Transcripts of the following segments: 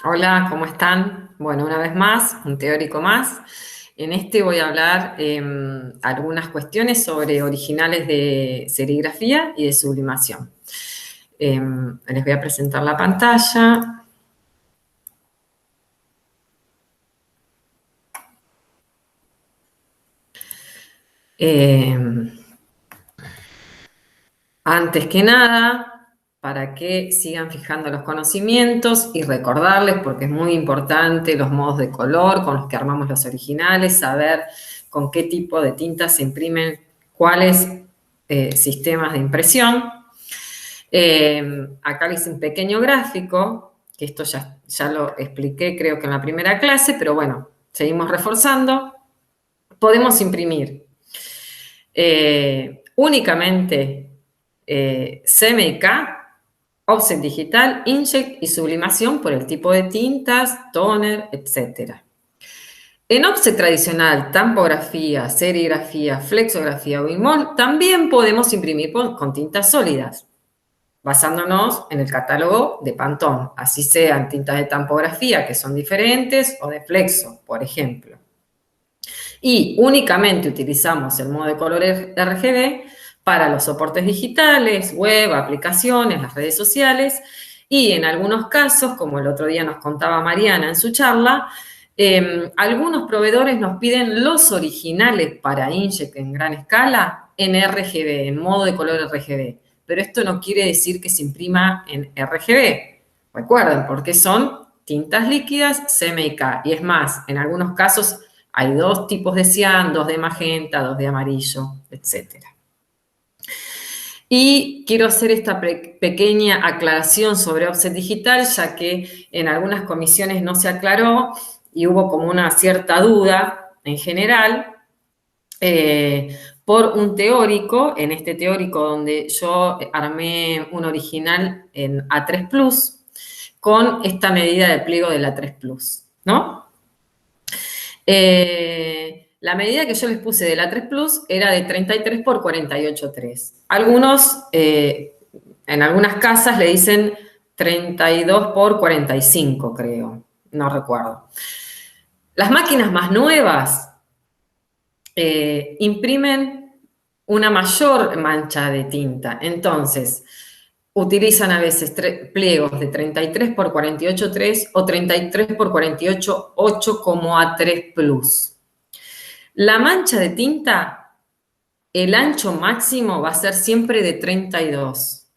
Hola, ¿cómo están? Bueno, una vez más, un teórico más. En este voy a hablar algunas cuestiones sobre originales de serigrafía y de sublimación. Les voy a presentar la pantalla. Em, Antes que nada, para que sigan fijando los conocimientos y recordarles, porque es muy importante, los modos de color con los que armamos los originales, saber con qué tipo de tintas se imprimen cuáles sistemas de impresión. Acá les hice un pequeño gráfico, que esto ya lo expliqué creo que en la primera clase, pero bueno, seguimos reforzando. Podemos imprimir únicamente CMYK, offset digital, inkjet y sublimación por el tipo de tintas, toner, etc. En offset tradicional, tampografía, serigrafía, flexografía o bimol, también podemos imprimir con tintas sólidas, basándonos en el catálogo de Pantone, así sean tintas de tampografía que son diferentes o de flexo, por ejemplo. Y únicamente utilizamos el modo de color RGB para los soportes digitales, web, aplicaciones, las redes sociales y en algunos casos, como el otro día nos contaba Mariana en su charla, algunos proveedores nos piden los originales para inkjet en gran escala en RGB, en modo de color RGB. Pero esto no quiere decir que se imprima en RGB. Recuerden, porque son tintas líquidas CMYK. Y es más, en algunos casos hay dos tipos de cian, dos de magenta, dos de amarillo, etc. Y quiero hacer esta pequeña aclaración sobre offset digital, ya que en algunas comisiones no se aclaró y hubo como una cierta duda en general por un teórico, en este teórico donde yo armé un original en A3 Plus con esta medida de pliego del A3 Plus, ¿no? La medida que yo les puse de la 3 Plus era de 33 por 48,3. Algunos, en algunas casas le dicen 32 por 45, creo. No recuerdo. Las máquinas más nuevas imprimen una mayor mancha de tinta. Entonces, utilizan a veces pliegos de 33 por 48,3 o 33 por 48,8 como A3 Plus. La mancha de tinta, el ancho máximo va a ser siempre de 32.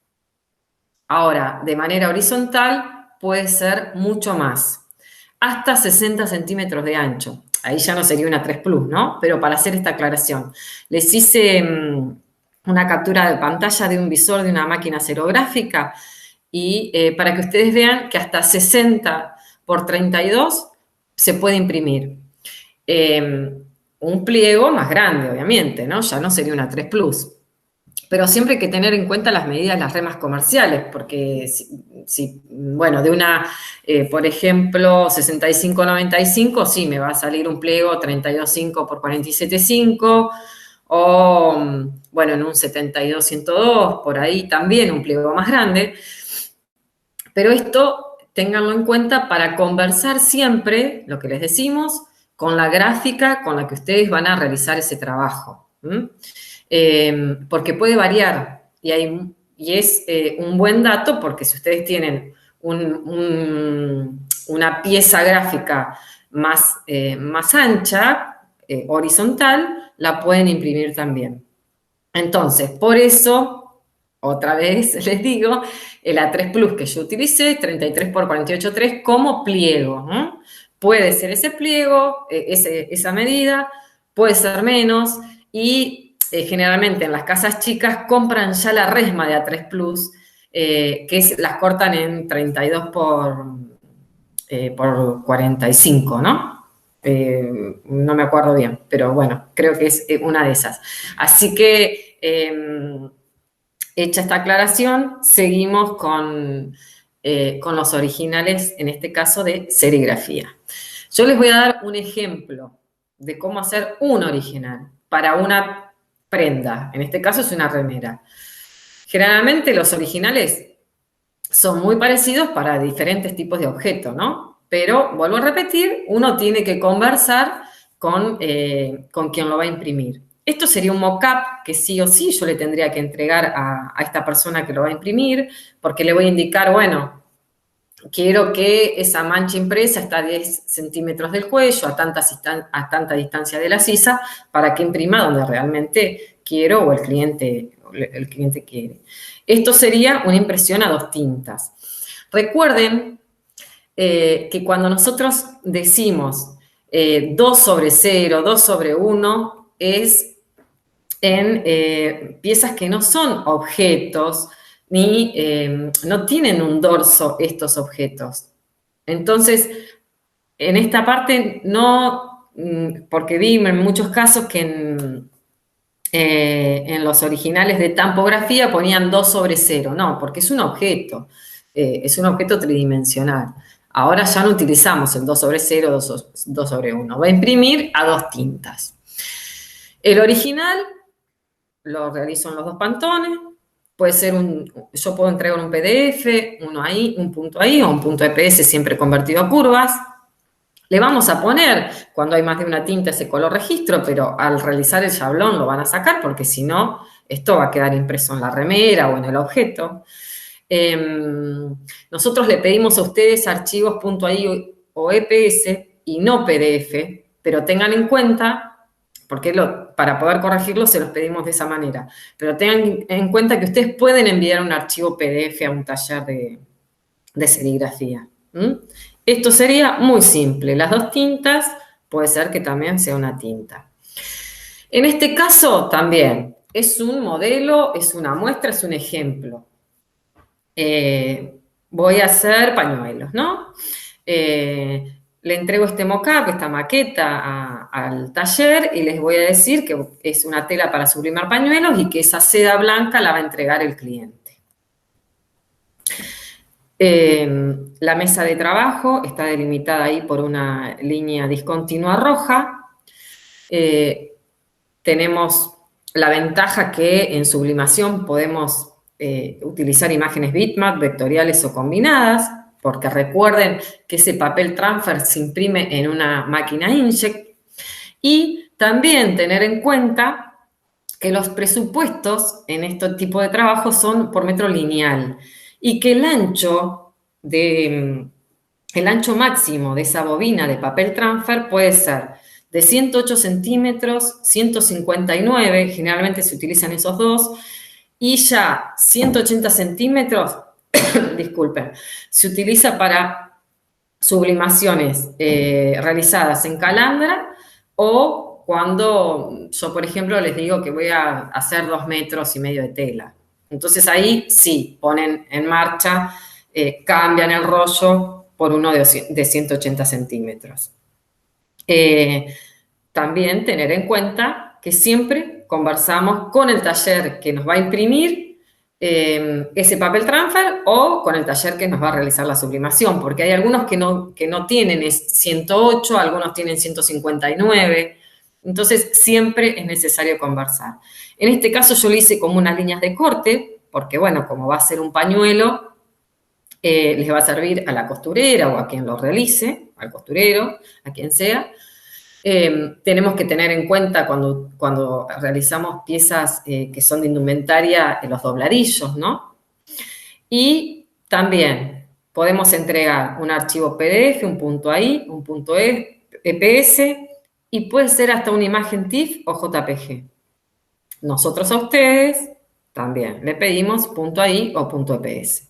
Ahora, de manera horizontal puede ser mucho más, hasta 60 centímetros de ancho. Ahí ya no sería una 3 Plus, ¿no? Pero para hacer esta aclaración, les hice una captura de pantalla de un visor de una máquina aerográfica y para que ustedes vean que hasta 60 por 32 se puede imprimir. Un pliego más grande, obviamente, ¿no? Ya no sería una 3 Plus. Pero siempre hay que tener en cuenta las medidas, las remas comerciales, porque bueno, de una, por ejemplo, 65,95, sí, me va a salir un pliego 32,5 por 47,5, o, bueno, en un 72,102, por ahí también un pliego más grande. Pero esto, ténganlo en cuenta para conversar siempre, lo que les decimos, con la gráfica con la que ustedes van a realizar ese trabajo. Porque puede variar y es un buen dato porque si ustedes tienen una pieza gráfica más ancha, horizontal, la pueden imprimir también. Entonces, por eso, otra vez les digo, el A3 Plus que yo utilicé, 33 por 48,3 como pliego. Puede ser ese pliego, esa medida, puede ser menos y generalmente en las casas chicas compran ya la resma de A3 Plus, las cortan en 32 por 45, ¿no? No me acuerdo bien, pero bueno, creo que es una de esas. Así que, hecha esta aclaración, seguimos con los originales, en este caso de serigrafía. Yo les voy a dar un ejemplo de cómo hacer un original para una prenda. En este caso es una remera. Generalmente los originales son muy parecidos para diferentes tipos de objetos, ¿no? Pero, vuelvo a repetir, uno tiene que conversar con quien lo va a imprimir. Esto sería un mock-up que sí o sí yo le tendría que entregar a esta persona que lo va a imprimir, porque le voy a indicar, bueno, quiero que esa mancha impresa está a 10 centímetros del cuello, a tanta distancia de la sisa, para que imprima donde realmente quiero o el cliente quiere. Esto sería una impresión a dos tintas. Recuerden que cuando nosotros decimos 2 sobre 0, 2 sobre 1, es en piezas que no son objetos, ni no tienen un dorso estos objetos. Entonces, en esta parte no, porque vi en muchos casos que en los originales de tampografía ponían 2 sobre 0, no, porque es un objeto tridimensional. Ahora ya no utilizamos el 2 sobre 0, 2 sobre 1. Va a imprimir a dos tintas. El original lo realizo en los dos pantones. Puede ser yo puedo entregar un PDF, uno ahí, un punto ahí, o un punto EPS siempre convertido a curvas. Le vamos a poner, cuando hay más de una tinta, ese color registro, pero al realizar el shablón lo van a sacar porque si no, esto va a quedar impreso en la remera o en el objeto. Nosotros le pedimos a ustedes archivos .ai o EPS y no PDF, pero tengan en cuenta, porque para poder corregirlo se los pedimos de esa manera, pero tengan en cuenta que ustedes pueden enviar un archivo PDF a un taller de serigrafía. Esto sería muy simple. Las dos tintas, puede ser que también sea una tinta. En este caso, también, es un modelo, es una muestra, es un ejemplo. Voy a hacer pañuelos, ¿no? Le entrego este mock-up, esta maqueta al taller y les voy a decir que es una tela para sublimar pañuelos y que esa seda blanca la va a entregar el cliente. La mesa de trabajo está delimitada ahí por una línea discontinua roja. Tenemos la ventaja que en sublimación podemos utilizar imágenes bitmap, vectoriales o combinadas, porque recuerden que ese papel transfer se imprime en una máquina inkjet. Y también tener en cuenta que los presupuestos en este tipo de trabajo son por metro lineal y que el ancho máximo de esa bobina de papel transfer puede ser de 108 centímetros, 159, generalmente se utilizan esos dos, y ya 180 centímetros, disculpen, se utiliza para sublimaciones realizadas en calandra o cuando yo, por ejemplo, les digo que voy a hacer 2,5 metros de tela. Entonces ahí sí, ponen en marcha, cambian el rollo por uno de 180 centímetros. También tener en cuenta que siempre conversamos con el taller que nos va a imprimir ese papel transfer o con el taller que nos va a realizar la sublimación, porque hay algunos que no tienen 108, algunos tienen 159, entonces siempre es necesario conversar. En este caso yo lo hice como unas líneas de corte, porque bueno, como va a ser un pañuelo, les va a servir a la costurera o a quien lo realice, al costurero, a quien sea. Tenemos que tener en cuenta cuando realizamos piezas que son de indumentaria, los dobladillos, ¿no? Y también podemos entregar un archivo PDF, un punto .ai, un punto EPS y puede ser hasta una imagen TIFF o JPG. Nosotros a ustedes también le pedimos punto .ai o punto EPS.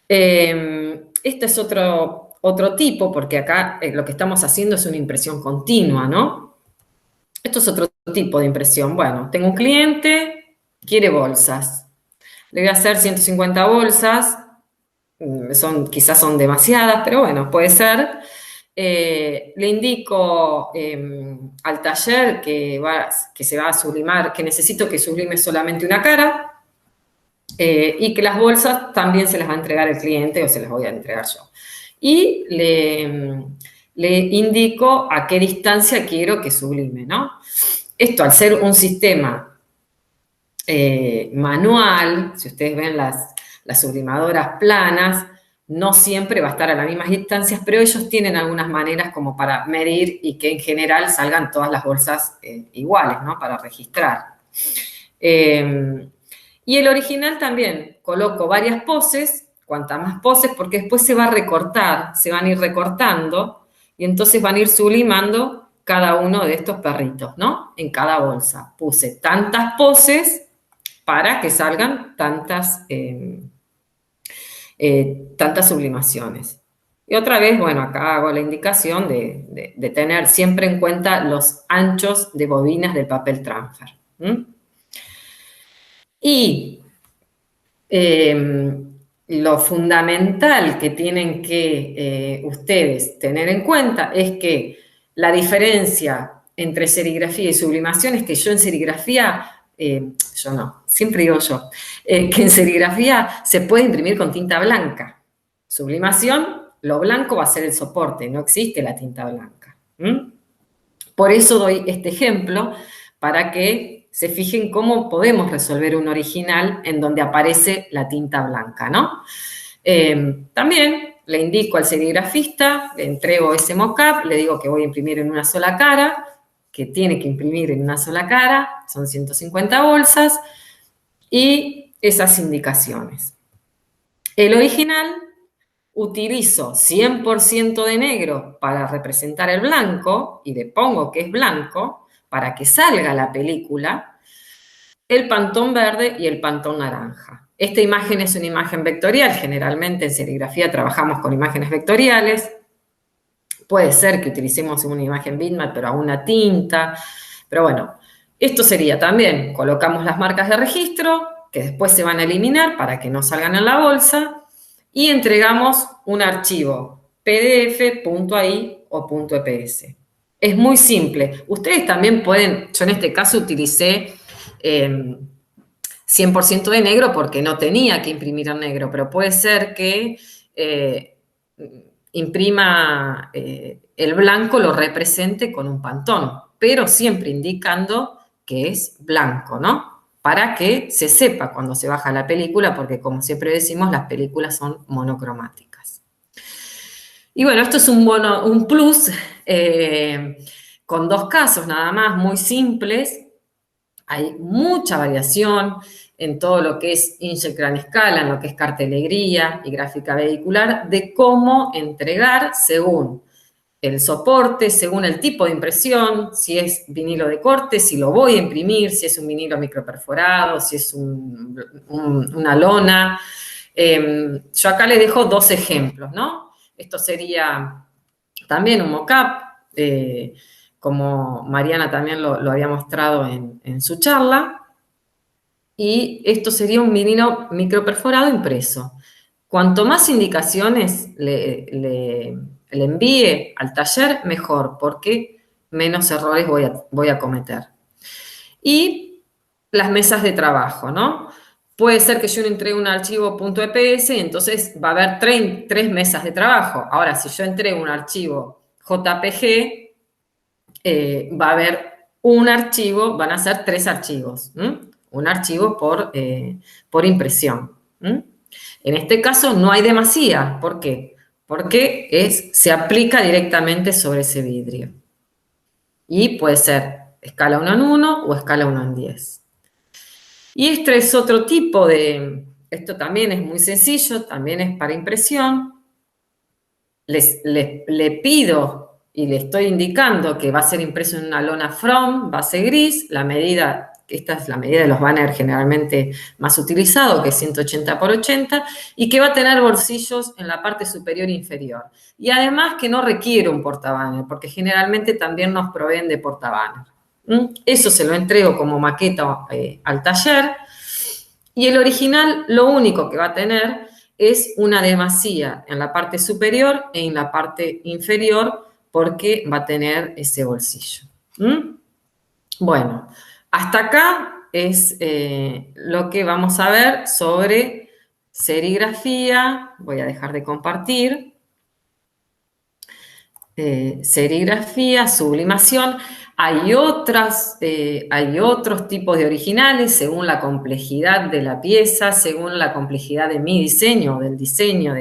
Este es otro tipo, porque acá lo que estamos haciendo es una impresión continua, ¿no? Esto es otro tipo de impresión. Bueno, tengo un cliente, quiere bolsas. Le voy a hacer 150 bolsas, quizás son demasiadas, pero bueno, puede ser. Le indico al taller que se va a sublimar, que necesito que sublime solamente una cara, y que las bolsas también se las va a entregar el cliente o se las voy a entregar yo. Y le indico a qué distancia quiero que sublime, ¿no? Esto, al ser un sistema manual, si ustedes ven las sublimadoras planas, no siempre va a estar a las mismas distancias, pero ellos tienen algunas maneras como para medir y que en general salgan todas las bolsas iguales, ¿no? Para registrar. Y el original también, coloco varias poses, cuantas más poses, porque después se va a recortar, se van a ir recortando y entonces van a ir sublimando cada uno de estos perritos, ¿no? En cada bolsa. Puse tantas poses para que salgan tantas sublimaciones. Y otra vez, bueno, acá hago la indicación de tener siempre en cuenta los anchos de bobinas del papel transfer. Y lo fundamental que tienen que ustedes tener en cuenta es que la diferencia entre serigrafía y sublimación es que yo en serigrafía, yo no, siempre digo yo, que en serigrafía se puede imprimir con tinta blanca. Sublimación, lo blanco va a ser el soporte, no existe la tinta blanca. Por eso doy este ejemplo, para que se fijen cómo podemos resolver un original en donde aparece la tinta blanca, ¿no? También le indico al serigrafista, le entrego ese mock-up, le digo que voy a imprimir en una sola cara, que tiene que imprimir en una sola cara, son 150 bolsas, y esas indicaciones. El original utilizo 100% de negro para representar el blanco, y le pongo que es blanco, para que salga la película, el pantón verde y el pantón naranja. Esta imagen es una imagen vectorial, generalmente en serigrafía trabajamos con imágenes vectoriales, puede ser que utilicemos una imagen bitmap, pero a una tinta, pero bueno, esto sería también, colocamos las marcas de registro, que después se van a eliminar para que no salgan en la bolsa, y entregamos un archivo pdf.ai o .eps. Es muy simple. Ustedes también pueden, yo en este caso utilicé 100% de negro porque no tenía que imprimir en negro, pero puede ser que imprima el blanco, lo represente con un pantón, pero siempre indicando que es blanco, ¿no? Para que se sepa cuando se baja la película, porque como siempre decimos, las películas son monocromáticas. Y bueno, esto es un plus con dos casos nada más, muy simples. Hay mucha variación en todo lo que es inkjet gran escala, en lo que es cartelería y gráfica vehicular, de cómo entregar según el soporte, según el tipo de impresión, si es vinilo de corte, si lo voy a imprimir, si es un vinilo microperforado, si es una lona. Yo acá les dejo dos ejemplos, ¿no? Esto sería también un mock-up, como Mariana también lo había mostrado en su charla. Y esto sería un vinilo microperforado impreso. Cuanto más indicaciones le envíe al taller, mejor, porque menos errores voy a cometer. Y las mesas de trabajo, ¿no? Puede ser que yo entregue un archivo .eps y entonces va a haber tres mesas de trabajo. Ahora, si yo entrego un archivo JPG, va a haber un archivo, van a ser tres archivos. Un archivo por impresión. En este caso no hay demasía. ¿Por qué? Porque se aplica directamente sobre ese vidrio. Y puede ser escala 1 en 1 o escala 1 en 10. Y este es otro tipo esto también es muy sencillo, también es para impresión. Le pido y le estoy indicando que va a ser impreso en una lona From, base gris, esta es la medida de los banners generalmente más utilizado, que es 180 por 80, y que va a tener bolsillos en la parte superior e inferior. Y además que no requiere un portabanner, porque generalmente también nos proveen de portabanner. Eso se lo entrego como maqueta al taller, y el original lo único que va a tener es una demasía en la parte superior e en la parte inferior, porque va a tener ese bolsillo. Bueno, hasta acá es lo que vamos a ver sobre serigrafía. Voy a dejar de compartir. Serigrafía, sublimación. Hay otros tipos de originales según la complejidad de la pieza, según la complejidad de mi diseño, del diseño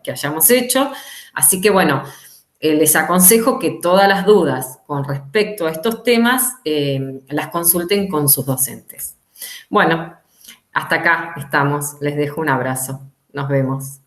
que hayamos hecho. Así que, bueno, les aconsejo que todas las dudas con respecto a estos temas las consulten con sus docentes. Bueno, hasta acá estamos. Les dejo un abrazo. Nos vemos.